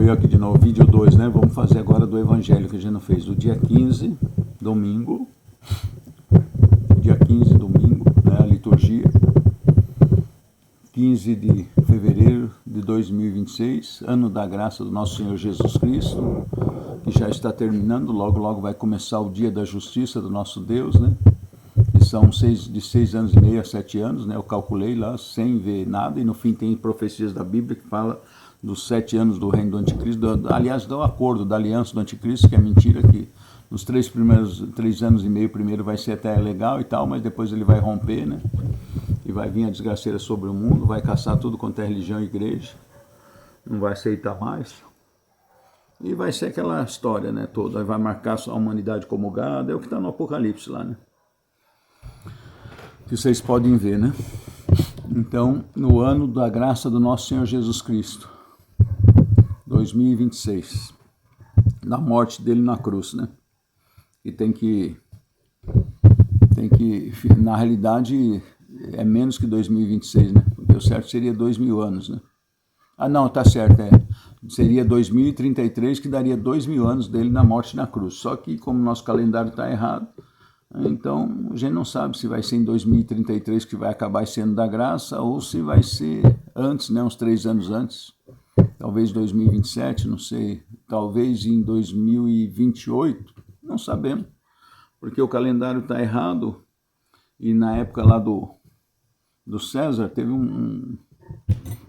Sou eu aqui de novo, vídeo 2, né? Vamos fazer agora do Evangelho que a gente não fez. Do dia 15, domingo. Dia 15, domingo, né? A liturgia. 15 de fevereiro de 2026, ano da graça do nosso Senhor Jesus Cristo, que já está terminando, logo vai começar o dia da justiça do nosso Deus, né? Que são de 6 anos e meio a 7 anos, né? Eu calculei lá sem ver nada, e no fim tem profecias da Bíblia que fala dos 7 anos do reino do anticristo, aliás, do acordo da aliança do anticristo, que é mentira, que nos 3 anos e meio primeiro vai ser até legal e tal, mas depois ele vai romper, né? E vai vir a desgraceira sobre o mundo, vai caçar tudo quanto é religião e igreja, não vai aceitar mais. E vai ser aquela história, né, toda, vai marcar a humanidade como gado, é o que está no Apocalipse lá, né? Que vocês podem ver, né? Então, no ano da graça do nosso Senhor Jesus Cristo, 2026, na morte dele na cruz, né? E tem que, na realidade, é menos que 2026, né? Porque o certo seria 2000 anos, né? Ah, não, tá certo, seria 2033, que daria 2000 anos dele na morte na cruz. Só que, como o nosso calendário está errado, então a gente não sabe se vai ser em 2033 que vai acabar esse ano da graça, ou se vai ser antes, né? Uns 3 anos antes. Talvez 2027, não sei. Talvez em 2028, não sabemos. Porque o calendário está errado. E na época lá do César, teve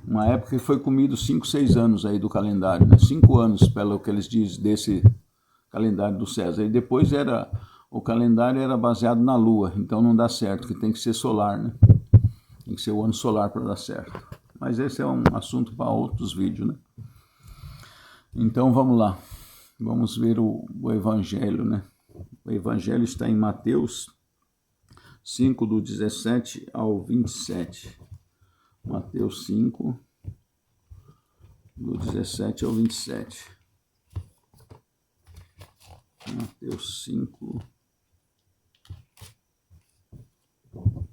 uma época que foi comido 5, 6 anos aí do calendário, né? 5 anos, pelo que eles dizem, desse calendário do César. E depois o calendário era baseado na lua, então não dá certo, que tem que ser solar, né? Tem que ser o ano solar para dar certo. Mas esse é um assunto para outros vídeos, né? Então vamos lá, vamos ver o Evangelho, né? O Evangelho está em Mateus 5, do 17 ao 27. Mateus 5, do 17 ao 27. Mateus 5.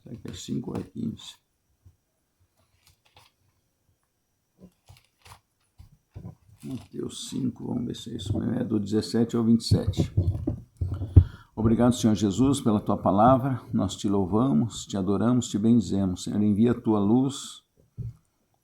Será que é 5 ou é 15? Mateus 5, vamos ver se é isso mesmo. É do 17 ao 27. Obrigado, Senhor Jesus, pela Tua palavra. Nós Te louvamos, Te adoramos, Te bendizemos. Senhor, envia a Tua luz,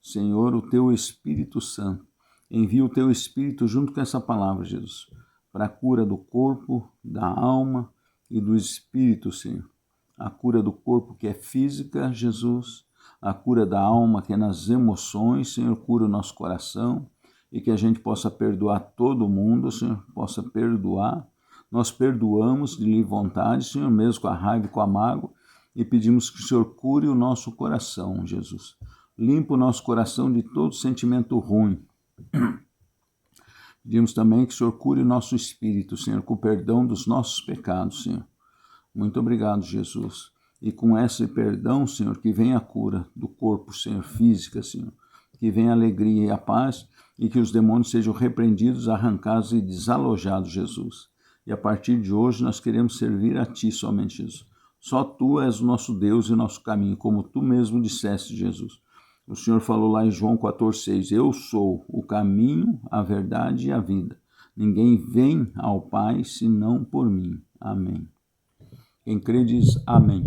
Senhor, o Teu Espírito Santo. Envia o Teu Espírito junto com essa palavra, Jesus, para a cura do corpo, da alma e do espírito, Senhor. A cura do corpo, que é física, Jesus. A cura da alma, que é nas emoções, Senhor, cura o nosso coração. E que a gente possa perdoar todo mundo, Senhor, possa perdoar. Nós perdoamos de livre vontade, Senhor, mesmo com a raiva e com a mágoa, e pedimos que o Senhor cure o nosso coração, Jesus. Limpa o nosso coração de todo sentimento ruim. Pedimos também que o Senhor cure o nosso espírito, Senhor, com o perdão dos nossos pecados, Senhor. Muito obrigado, Jesus. E com esse perdão, Senhor, que vem a cura do corpo, Senhor, física, Senhor, que venha a alegria e a paz, e que os demônios sejam repreendidos, arrancados e desalojados, Jesus. E a partir de hoje nós queremos servir a Ti somente, Jesus. Só Tu és o nosso Deus e o nosso caminho, como Tu mesmo disseste, Jesus. O Senhor falou lá em João 14,6, eu sou o caminho, a verdade e a vida. Ninguém vem ao Pai senão por mim. Amém. Quem crê diz amém.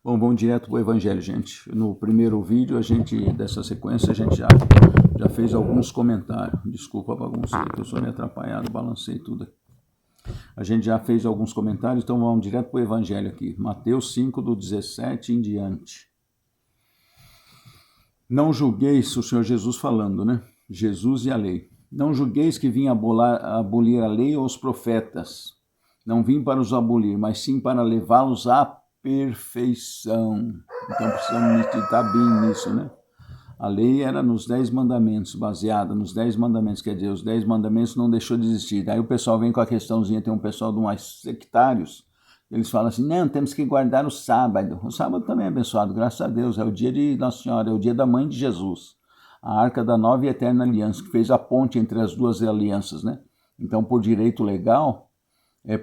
Bom, vamos direto para o Evangelho, gente. No primeiro vídeo, dessa sequência, a gente já fez alguns comentários. Desculpa a bagunça, que eu sou meio atrapalhado, balancei tudo aqui. A gente já fez alguns comentários, então vamos direto para o Evangelho aqui. Mateus 5, do 17 em diante. Não julgueis, o Senhor Jesus falando, né? Jesus e a lei. Não julgueis que vim abolir a lei ou os profetas. Não vim para os abolir, mas sim para levá-los à perfeição. Então precisamos meditar bem nisso, né? A lei era nos 10 mandamentos, baseada nos 10 mandamentos, quer dizer, os 10 mandamentos não deixou de existir. Aí o pessoal vem com a questãozinha, tem um pessoal de mais sectários, eles falam assim, não, temos que guardar o sábado. O sábado também é abençoado, graças a Deus, é o dia de Nossa Senhora, é o dia da Mãe de Jesus, a arca da nova e eterna aliança, que fez a ponte entre as duas alianças, né? Então, por direito legal,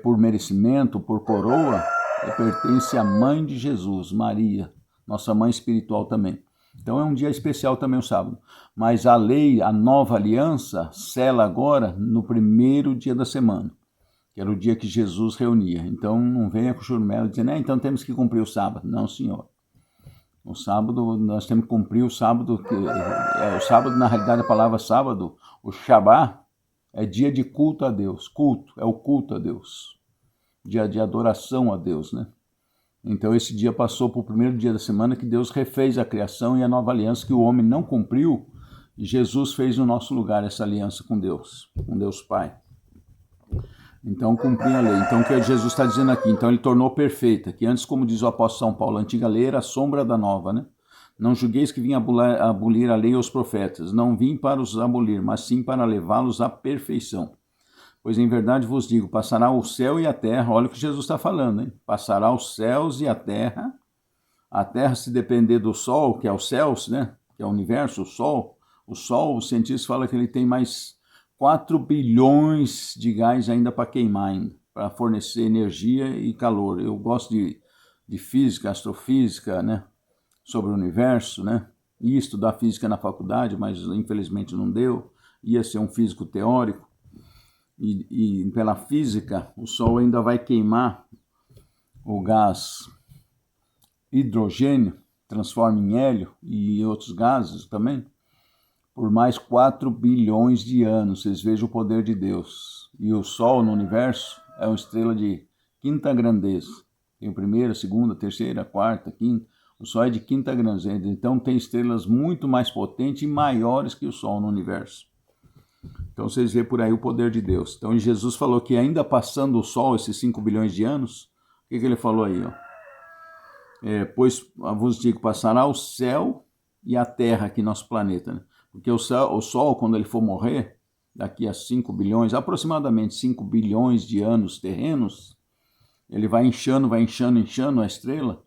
por merecimento, por coroa, pertence à Mãe de Jesus, Maria, nossa mãe espiritual também. Então é um dia especial também o sábado. Mas a lei, a nova aliança, sela agora no primeiro dia da semana, que era o dia que Jesus reunia. Então não venha com o churumelo dizendo, então temos que cumprir o sábado. Não, senhor. O sábado, nós temos que cumprir o sábado, o sábado, na realidade, a palavra sábado, o Shabá, é dia de culto a Deus. Culto, é o culto a Deus. Dia de adoração a Deus, né? Então esse dia passou para o primeiro dia da semana que Deus refez a criação e a nova aliança que o homem não cumpriu, e Jesus fez no nosso lugar essa aliança com Deus Pai. Então cumprir a lei. Então o que Jesus está dizendo aqui? Então ele tornou perfeita, que antes, como diz o apóstolo São Paulo, a antiga lei era a sombra da nova, né? Não julgueis que vim abolir a lei e os profetas. Não vim para os abolir, mas sim para levá-los à perfeição. Pois em verdade vos digo, passará o céu e a terra, olha o que Jesus está falando, hein? Passará os céus e a terra se depender do sol, que é os céus, né? Que é o universo, o sol, os cientistas falam que ele tem mais 4 bilhões de gás ainda para queimar, para fornecer energia e calor. Eu gosto de física, astrofísica, né? Sobre o universo, né? Ia estudar física na faculdade, mas infelizmente não deu. Ia ser um físico teórico. E pela física, o Sol ainda vai queimar o gás hidrogênio, transforma em hélio e outros gases também, por mais 4 bilhões de anos. Vocês vejam o poder de Deus. E o Sol no universo é uma estrela de quinta grandeza. Tem primeira, segunda, terceira, quarta, quinta. O Sol é de quinta grandeza. Então tem estrelas muito mais potentes e maiores que o Sol no universo. Então vocês veem por aí o poder de Deus. Então Jesus falou que ainda passando o Sol, esses 5 bilhões de anos, o que ele falou aí? Pois vos digo, passará o céu e a terra aqui, nosso planeta, né? Porque o Sol, quando ele for morrer, daqui a 5 bilhões, aproximadamente 5 bilhões de anos terrenos, ele vai inchando a estrela,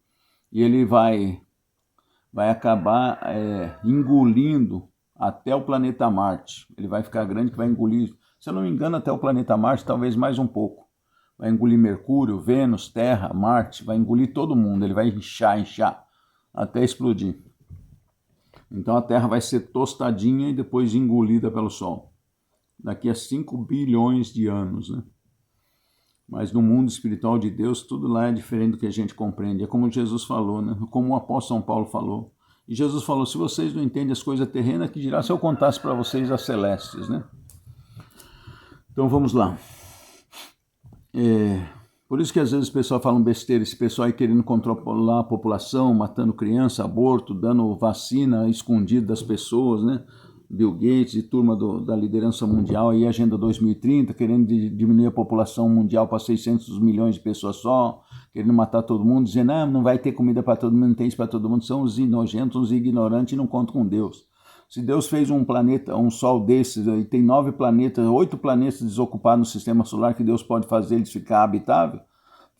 e ele vai acabar engolindo até o planeta Marte. Ele vai ficar grande, que vai engolir, se eu não me engano, até o planeta Marte, talvez mais um pouco. Vai engolir Mercúrio, Vênus, Terra, Marte, vai engolir todo mundo, ele vai inchar, até explodir. Então a Terra vai ser tostadinha e depois engolida pelo Sol. Daqui a 5 bilhões de anos, né? Mas no mundo espiritual de Deus, tudo lá é diferente do que a gente compreende. É como Jesus falou, né? Como o apóstolo São Paulo falou. E Jesus falou, se vocês não entendem as coisas terrenas, que dirá se eu contasse para vocês as celestes, né? Então vamos lá. Por isso que às vezes o pessoal fala besteira, esse pessoal aí querendo controlar a população, matando criança, aborto, dando vacina escondida das pessoas, né? Bill Gates e turma da liderança mundial, aí Agenda 2030, querendo diminuir a população mundial para 600 milhões de pessoas só, querendo matar todo mundo, dizendo, não vai ter comida para todo mundo, não tem isso para todo mundo, são os nojentos, os ignorantes e não contam com Deus. Se Deus fez um planeta, um sol desses, e tem 9 planetas, 8 planetas desocupados no sistema solar, que Deus pode fazer eles ficar habitáveis,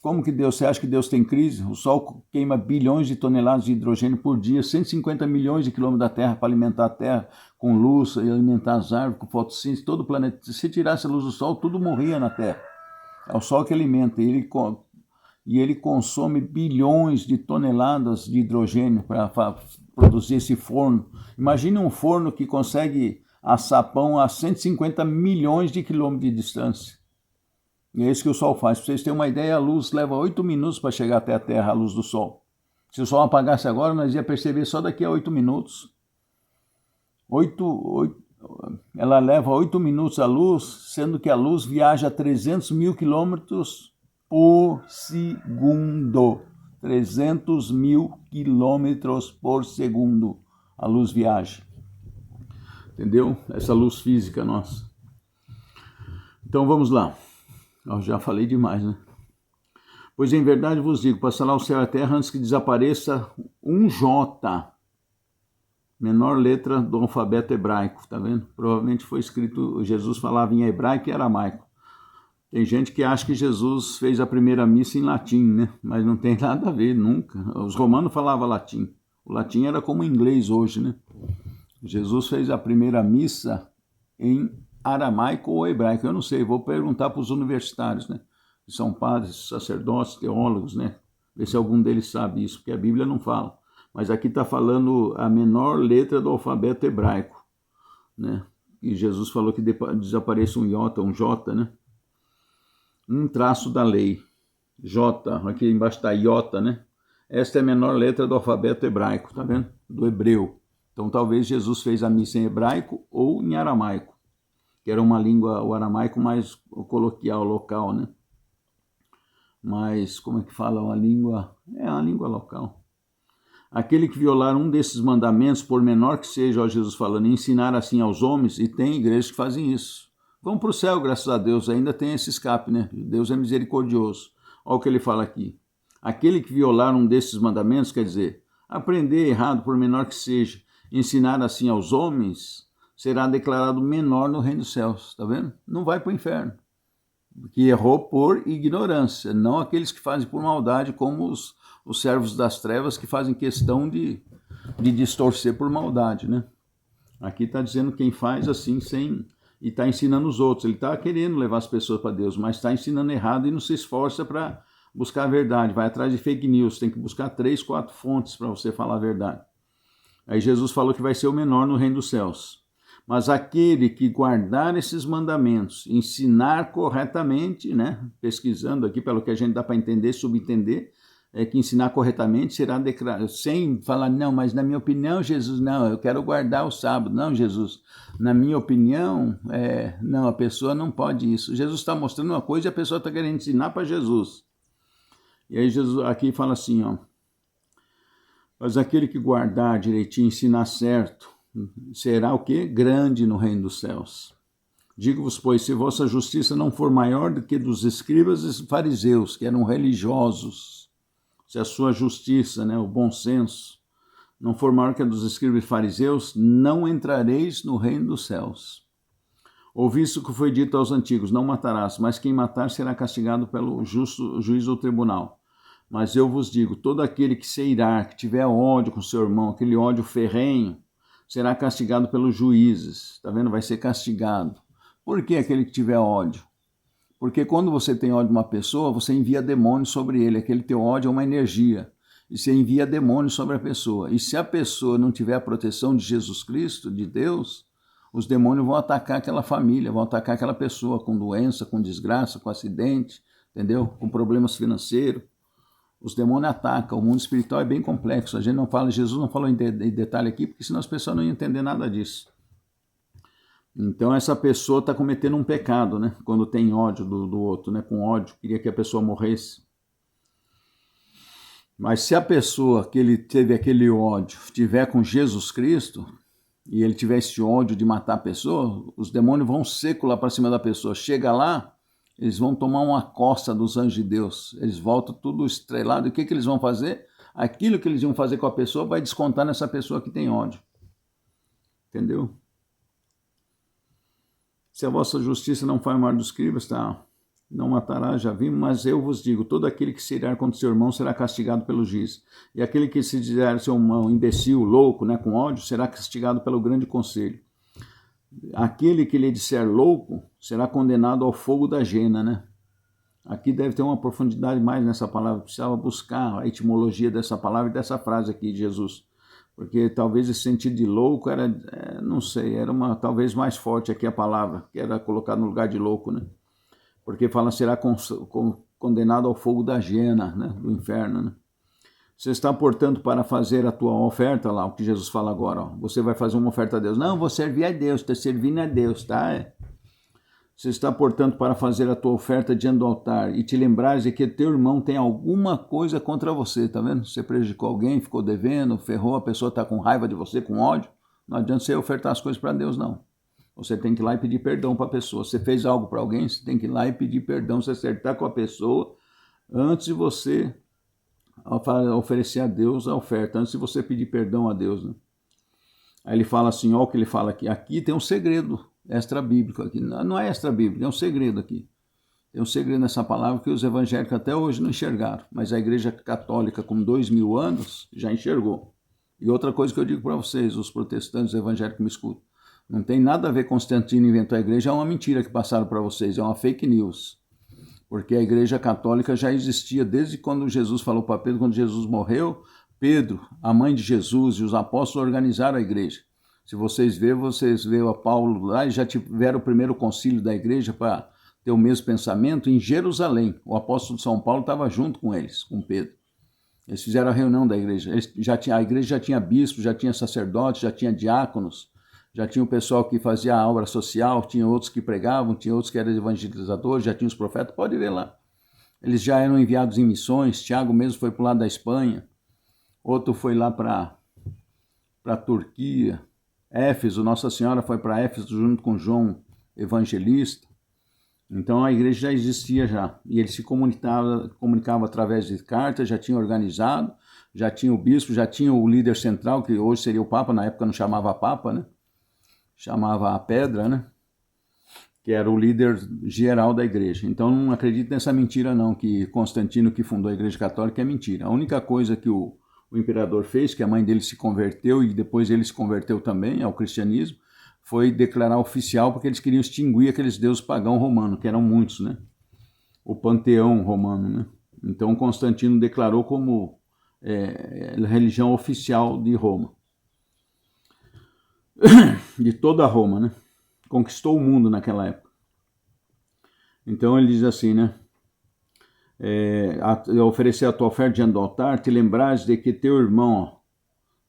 como que Deus, você acha que Deus tem crise? O Sol queima bilhões de toneladas de hidrogênio por dia, 150 milhões de quilômetros da Terra para alimentar a Terra com luz e alimentar as árvores, com fotossíntese, todo o planeta. Se tirasse a luz do Sol, tudo morria na Terra. É o Sol que alimenta, e ele consome bilhões de toneladas de hidrogênio para produzir esse forno. Imagine um forno que consegue assar pão a 150 milhões de quilômetros de distância. E é isso que o Sol faz. Para vocês terem uma ideia, a luz leva 8 minutos para chegar até a Terra, a luz do Sol. Se o Sol apagasse agora, nós ia perceber só daqui a 8 minutos. Ela leva 8 minutos a luz, sendo que a luz viaja a 300 mil quilômetros por segundo. 300 mil quilômetros por segundo a luz viaja. Entendeu? Essa luz física nossa. Então vamos lá. Eu já falei demais, né? Pois em verdade vos digo, passará o céu e a terra antes que desapareça um J, menor letra do alfabeto hebraico, tá vendo? Provavelmente foi escrito, Jesus falava em hebraico e aramaico. Tem gente que acha que Jesus fez a primeira missa em latim, né? Mas não tem nada a ver, nunca. Os romanos falavam latim. O latim era como o inglês hoje, né? Jesus fez a primeira missa em aramaico ou hebraico, eu não sei, vou perguntar para os universitários, né? Que são padres, sacerdotes, teólogos, né? Ver se algum deles sabe isso, porque a Bíblia não fala. mas aqui está falando a menor letra do alfabeto hebraico, né? E Jesus falou que desapareça um iota, um J, né? Um traço da lei, J, aqui embaixo está iota, né? Esta é a menor letra do alfabeto hebraico, tá vendo? Do hebreu. Então talvez Jesus fez a missa em hebraico ou em aramaico, que era uma língua, o aramaico mais coloquial, local, né? Mas, como é que fala? Uma língua local. Aquele que violar um desses mandamentos, por menor que seja, ó Jesus falando, ensinar assim aos homens, e tem igrejas que fazem isso. Vão para o céu, graças a Deus, ainda tem esse escape, né? Deus é misericordioso. Olha o que ele fala aqui. Aquele que violar um desses mandamentos, quer dizer, aprender errado, por menor que seja, ensinar assim aos homens, será declarado menor no reino dos céus, tá vendo? Não vai para o inferno. Que errou por ignorância, não aqueles que fazem por maldade, como os servos das trevas que fazem questão de distorcer por maldade, né? Aqui está dizendo quem faz assim sem... e está ensinando os outros. Ele está querendo levar as pessoas para Deus, mas está ensinando errado e não se esforça para buscar a verdade. Vai atrás de fake news, tem que buscar 3, 4 fontes para você falar a verdade. Aí Jesus falou que vai ser o menor no reino dos céus. Mas aquele que guardar esses mandamentos, ensinar corretamente, né? Pesquisando aqui pelo que a gente dá para entender, subentender, é que ensinar corretamente será declarado, sem falar, não, mas na minha opinião, Jesus, não, eu quero guardar o sábado. Não, Jesus, na minha opinião, não, a pessoa não pode isso. Jesus está mostrando uma coisa e a pessoa está querendo ensinar para Jesus. E aí Jesus aqui fala assim, ó, mas aquele que guardar direitinho, ensinar certo, será o quê? Grande no reino dos céus. Digo-vos, pois, se vossa justiça não for maior do que dos escribas e fariseus, que eram religiosos, se a sua justiça, né, o bom senso, não for maior que a dos escribas e fariseus, não entrareis no reino dos céus. Ouvisto o que foi dito aos antigos, não matarás, mas quem matar será castigado pelo justo juízo do tribunal. Mas eu vos digo, todo aquele que se irar, que tiver ódio com seu irmão, aquele ódio ferrenho, será castigado pelos juízes, está vendo? Vai ser castigado. Por que aquele que tiver ódio? Porque quando você tem ódio de uma pessoa, você envia demônios sobre ele. Aquele teu ódio é uma energia. E você envia demônios sobre a pessoa. E se a pessoa não tiver a proteção de Jesus Cristo, de Deus, os demônios vão atacar aquela família, vão atacar aquela pessoa com doença, com desgraça, com acidente, entendeu? Com problemas financeiros. Os demônios atacam, o mundo espiritual é bem complexo. A gente não fala, Jesus não falou em detalhe aqui, porque senão as pessoas não iam entender nada disso. Então essa pessoa está cometendo um pecado, né? Quando tem ódio do outro, né? Com ódio, queria que a pessoa morresse. Mas se a pessoa que ele teve aquele ódio estiver com Jesus Cristo, e ele tiver esse ódio de matar a pessoa, os demônios vão seco lá para cima da pessoa. Chega lá, eles vão tomar uma costa dos anjos de Deus. Eles voltam tudo estrelado. E o que eles vão fazer? Aquilo que eles iam fazer com a pessoa vai descontar nessa pessoa que tem ódio. Entendeu? Se a vossa justiça não for maior dos escribas, tá? Não matará, já vimos, mas eu vos digo, todo aquele que se irar contra seu irmão será castigado pelo juiz. E aquele que se dizer seu irmão imbecil, louco, né, com ódio, será castigado pelo grande conselho. Aquele que lhe disser louco será condenado ao fogo da jena, né? Aqui deve ter uma profundidade mais nessa palavra, precisava buscar a etimologia dessa palavra e dessa frase aqui de Jesus, porque talvez esse sentido de louco era, não sei, era uma talvez mais forte aqui a palavra, que era colocado no lugar de louco, né? Porque fala será condenado ao fogo da jena, né? Do inferno, né? Você está, portanto, para fazer a tua oferta lá, o que Jesus fala agora, ó. Você vai fazer uma oferta a Deus. Não, vou servir a Deus, está servindo a Deus, tá? Você está, portanto, para fazer a tua oferta diante do altar e te lembrares de que teu irmão tem alguma coisa contra você, tá vendo? Você prejudicou alguém, ficou devendo, ferrou, a pessoa está com raiva de você, com ódio. Não adianta você ofertar as coisas para Deus, não. Você tem que ir lá e pedir perdão para a pessoa. Você fez algo para alguém, você tem que ir lá e pedir perdão, se acertar com a pessoa antes de você oferecer a Deus a oferta, antes de você pedir perdão a Deus, né? Aí ele fala assim, olha o que ele fala aqui. Aqui tem um segredo extra-bíblico aqui. Não é extra-bíblico, é um segredo aqui. Tem um segredo nessa palavra que os evangélicos até hoje não enxergaram, mas a igreja católica com 2000 anos já enxergou. E outra coisa que eu digo para vocês, os protestantes evangélicos me escutam, não tem nada a ver com Constantino inventou a igreja, é uma mentira que passaram para vocês, é uma fake news. Porque a igreja católica já existia desde quando Jesus falou para Pedro, quando Jesus morreu, Pedro, a mãe de Jesus e os apóstolos organizaram a igreja. Se vocês verem a Paulo lá, e já tiveram o primeiro concílio da igreja para ter o mesmo pensamento em Jerusalém. O apóstolo de São Paulo estava junto com eles, com Pedro. Eles fizeram a reunião da igreja. A igreja já tinha bispo, já tinha sacerdotes, já tinha diáconos, já tinha o pessoal que fazia a obra social, tinha outros que pregavam, tinha outros que eram evangelizadores, já tinha os profetas, pode ver lá. Eles já eram enviados em missões. Tiago mesmo foi para o lado da Espanha, outro foi lá para a Turquia. Éfeso, Nossa Senhora foi para Éfeso junto com João Evangelista. Então a igreja já existia já, e ele se comunicava através de cartas, já tinha organizado, já tinha o bispo, já tinha o líder central, que hoje seria o Papa, na época não chamava Papa, né? Chamava a Pedra, né? Que era o líder geral da igreja. Então não acredito nessa mentira não, que Constantino que fundou a igreja católica é mentira. A única coisa que o imperador fez, que a mãe dele se converteu e depois ele se converteu também ao cristianismo, foi declarar oficial, porque eles queriam extinguir aqueles deuses pagãos romanos, que eram muitos, né? O panteão romano, né? Então Constantino declarou como religião oficial de Roma. De toda Roma, né? Conquistou o mundo naquela época. Então ele diz assim, né? Oferecer a tua oferta diante do altar, te lembrares de que teu irmão, ó,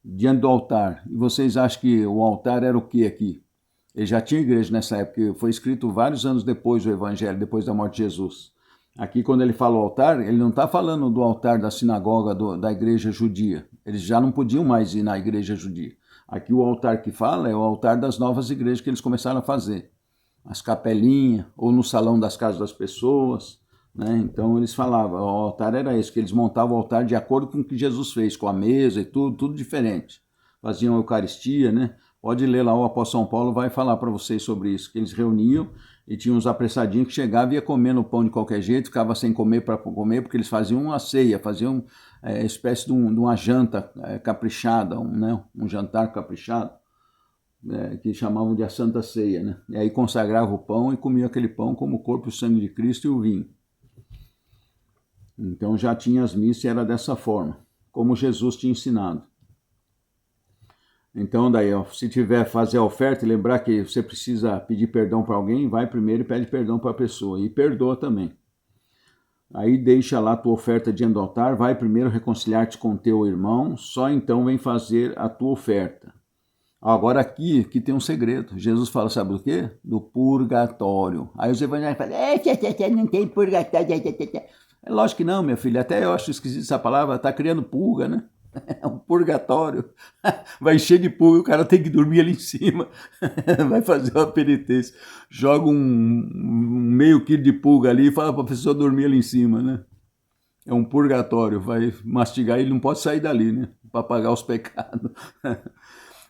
diante do altar, e vocês acham que o altar era o que aqui? Ele já tinha igreja nessa época, foi escrito vários anos depois do evangelho, depois da morte de Jesus. Aqui quando ele fala o altar, ele não está falando do altar da sinagoga da igreja judia. Eles já não podiam mais ir na igreja judia. Aqui o altar que fala é o altar das novas igrejas que eles começaram a fazer. As capelinhas, ou no salão das casas das pessoas, né? Então eles falavam, o altar era esse, que eles montavam o altar de acordo com o que Jesus fez, com a mesa e tudo diferente. Faziam a Eucaristia, né? Pode ler lá, o apóstolo São Paulo vai falar para vocês sobre isso, que eles reuniam e tinham uns apressadinhos que chegavam e ia comendo o pão de qualquer jeito, ficava sem comer para comer, porque eles faziam uma ceia, faziam espécie de uma janta caprichada, um jantar caprichado, que chamavam de a Santa Ceia, né? E aí consagrava o pão e comia aquele pão como o corpo e o sangue de Cristo e o vinho. Então já tinha as missas e era dessa forma, como Jesus tinha ensinado. Então daí, ó, se tiver fazer a oferta e lembrar que você precisa pedir perdão para alguém, vai primeiro e pede perdão para a pessoa e perdoa também. Aí deixa lá a tua oferta diante do altar, vai primeiro reconciliar-te com teu irmão, só então vem fazer a tua oferta. Agora aqui tem um segredo. Jesus fala, sabe do quê? Do purgatório. Aí os evangélicos falam, não tem purgatório. É lógico que não, minha filha. Até eu acho esquisito essa palavra, tá criando pulga, né? É um purgatório. Vai encher de pulga, o cara tem que dormir ali em cima. Vai fazer uma penitência. Joga um meio quilo de pulga ali e fala para a pessoa dormir ali em cima, né? É um purgatório. Vai mastigar e ele não pode sair dali, né? Para pagar os pecados.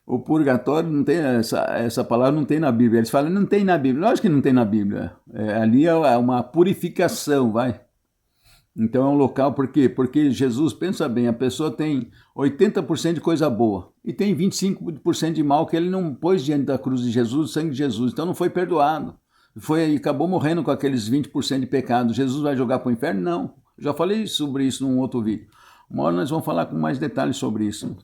O purgatório não tem, essa palavra não tem na Bíblia. Eles falam, não tem na Bíblia. Lógico que não tem na Bíblia. Ali é uma purificação, vai. Então é um local, por quê? Porque Jesus, pensa bem, a pessoa tem 80% de coisa boa e tem 25% de mal que ele não pôs diante da cruz de Jesus, o sangue de Jesus, então não foi perdoado. Acabou morrendo com aqueles 20% de pecado. Jesus vai jogar para o inferno? Não. Já falei sobre isso num outro vídeo. Uma hora nós vamos falar com mais detalhes sobre isso.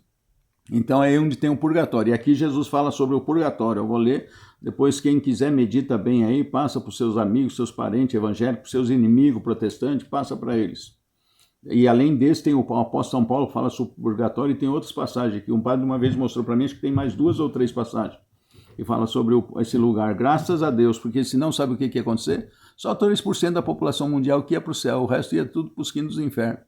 Então é aí onde tem o purgatório. E aqui Jesus fala sobre o purgatório. Eu vou ler, depois quem quiser medita bem aí, passa para os seus amigos, seus parentes evangélicos, seus inimigos protestantes, passa para eles. E além desse tem o apóstolo São Paulo que fala sobre o purgatório e tem outras passagens aqui. Um padre uma vez mostrou para mim, acho que tem mais 2 ou 3 passagens que fala sobre esse lugar. Graças a Deus, porque senão sabe o que ia acontecer? Só 3% da população mundial que ia para o céu, o resto ia tudo para os quintos do inferno.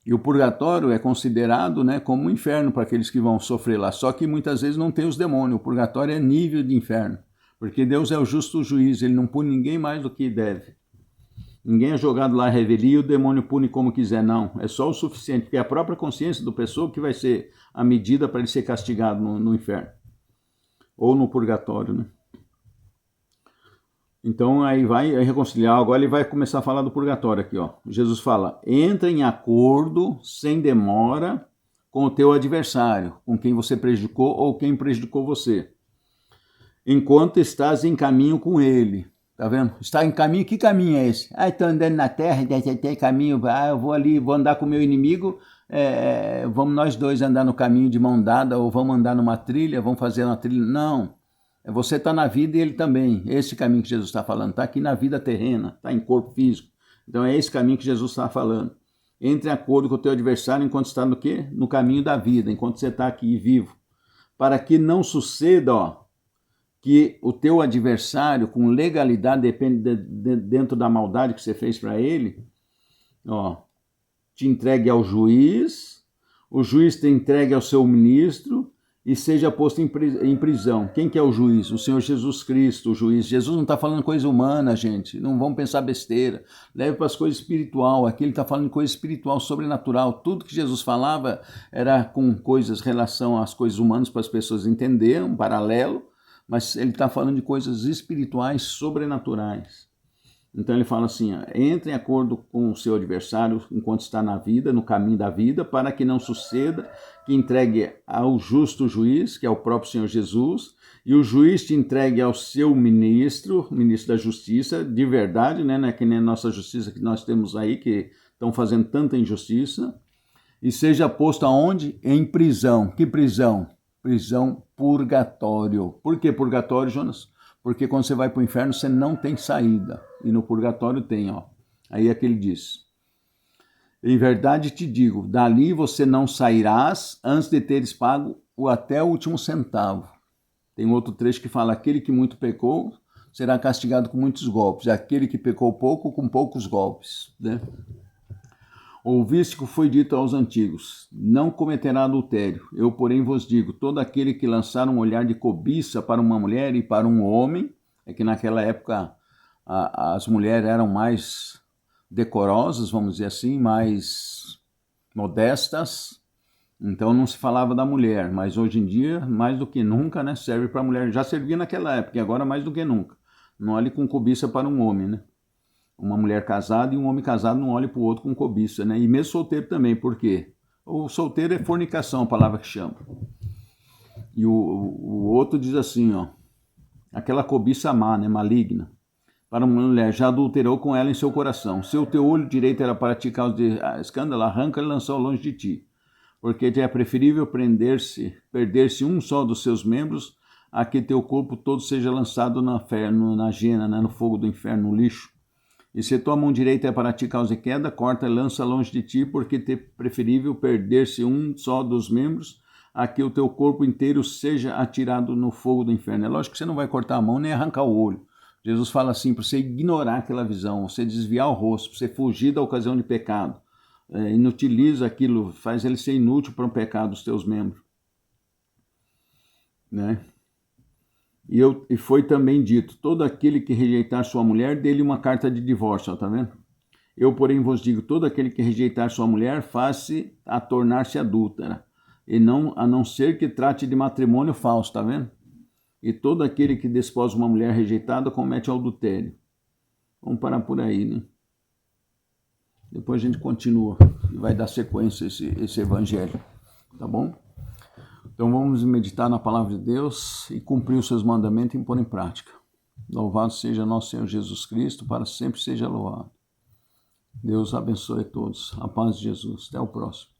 E o purgatório é considerado, né, como um inferno para aqueles que vão sofrer lá. Só que muitas vezes não tem os demônios. O purgatório é nível de inferno. Porque Deus é o justo juiz. Ele não pune ninguém mais do que deve. Ninguém é jogado lá à revelia e o demônio pune como quiser. Não. É só o suficiente. Porque é a própria consciência do pessoa que vai ser a medida para ele ser castigado no inferno. Ou no purgatório, né? Então aí vai reconciliar, agora ele vai começar a falar do purgatório aqui, ó. Jesus fala, entra em acordo, sem demora, com o teu adversário, com quem você prejudicou ou quem prejudicou você, enquanto estás em caminho com ele. Tá vendo? Está em caminho, que caminho é esse? Ah, estou andando na terra, tem caminho, eu vou ali, vou andar com o meu inimigo, vamos nós dois andar no caminho de mão dada, ou vamos andar numa trilha, vamos fazer uma trilha. Não, você está na vida e ele também. Esse caminho que Jesus está falando, está aqui na vida terrena, está em corpo físico. Então é esse caminho que Jesus está falando. Entre em acordo com o teu adversário enquanto está no quê? No caminho da vida, enquanto você está aqui vivo. Para que não suceda, que o teu adversário, com legalidade, depende dentro da maldade que você fez para ele, te entregue ao juiz, o juiz te entregue ao seu ministro e seja posto em prisão. Quem que é o juiz? O Senhor Jesus Cristo, o juiz. Jesus não está falando coisa humana, gente. Não vamos pensar besteira. Leve para as coisas espiritual. Aqui ele está falando de coisa espiritual, sobrenatural. Tudo que Jesus falava era com coisas, relação às coisas humanas para as pessoas entenderem, um paralelo, mas ele está falando de coisas espirituais, sobrenaturais. Então ele fala assim, entre em acordo com o seu adversário enquanto está na vida, no caminho da vida, para que não suceda que entregue ao justo juiz, que é o próprio Senhor Jesus, e o juiz te entregue ao seu ministro, ministro da justiça, de verdade, né? Não é que nem a nossa justiça que nós temos aí, que estão fazendo tanta injustiça, e seja posto aonde? Em prisão. Que prisão? Prisão purgatório. Por que purgatório, Jonas? Porque quando você vai para o inferno, você não tem saída. E no purgatório tem, Aí é que ele diz. Em verdade te digo, dali você não sairás antes de teres pago até o último centavo. Tem outro trecho que fala, aquele que muito pecou será castigado com muitos golpes. Aquele que pecou pouco, com poucos golpes, né? Ouviste que foi dito aos antigos, não cometerá adultério. Eu, porém, vos digo, todo aquele que lançar um olhar de cobiça para uma mulher e para um homem, é que naquela época as mulheres eram mais decorosas, vamos dizer assim, mais modestas, então não se falava da mulher, mas hoje em dia, mais do que nunca, né, serve para a mulher. Já servia naquela época, e agora mais do que nunca. Não olhe com cobiça para um homem, né? Uma mulher casada e um homem casado não olha para o outro com cobiça, né? E mesmo solteiro também, por quê? O solteiro é fornicação, a palavra que chama. E o outro diz assim, aquela cobiça má, né, maligna, para uma mulher, já adulterou com ela em seu coração. Se o teu olho direito era para ti causa de escândalo, arranca e lançou longe de ti. Porque te é preferível perder-se um só dos seus membros, a que teu corpo todo seja lançado na jena, né, no fogo do inferno, no lixo. E se tua mão direita é para ti causa de queda, corta e lança longe de ti, porque te é preferível perder-se um só dos membros, a que o teu corpo inteiro seja atirado no fogo do inferno. É lógico que você não vai cortar a mão nem arrancar o olho. Jesus fala assim, para você ignorar aquela visão, você desviar o rosto, para você fugir da ocasião de pecado. Inutiliza aquilo, faz ele ser inútil para um pecado dos teus membros. Né? E foi também dito, todo aquele que rejeitar sua mulher, dê-lhe uma carta de divórcio, tá vendo? Eu, porém, vos digo, todo aquele que rejeitar sua mulher, faça-se a tornar-se adúltera, e não, a não ser que trate de matrimônio falso, tá vendo? E todo aquele que desposa uma mulher rejeitada, comete adultério. Vamos parar por aí, né? Depois a gente continua, e vai dar sequência esse evangelho, tá bom? Então vamos meditar na palavra de Deus e cumprir os seus mandamentos e pôr em prática. Louvado seja nosso Senhor Jesus Cristo, para sempre seja louvado. Deus abençoe a todos. A paz de Jesus. Até o próximo.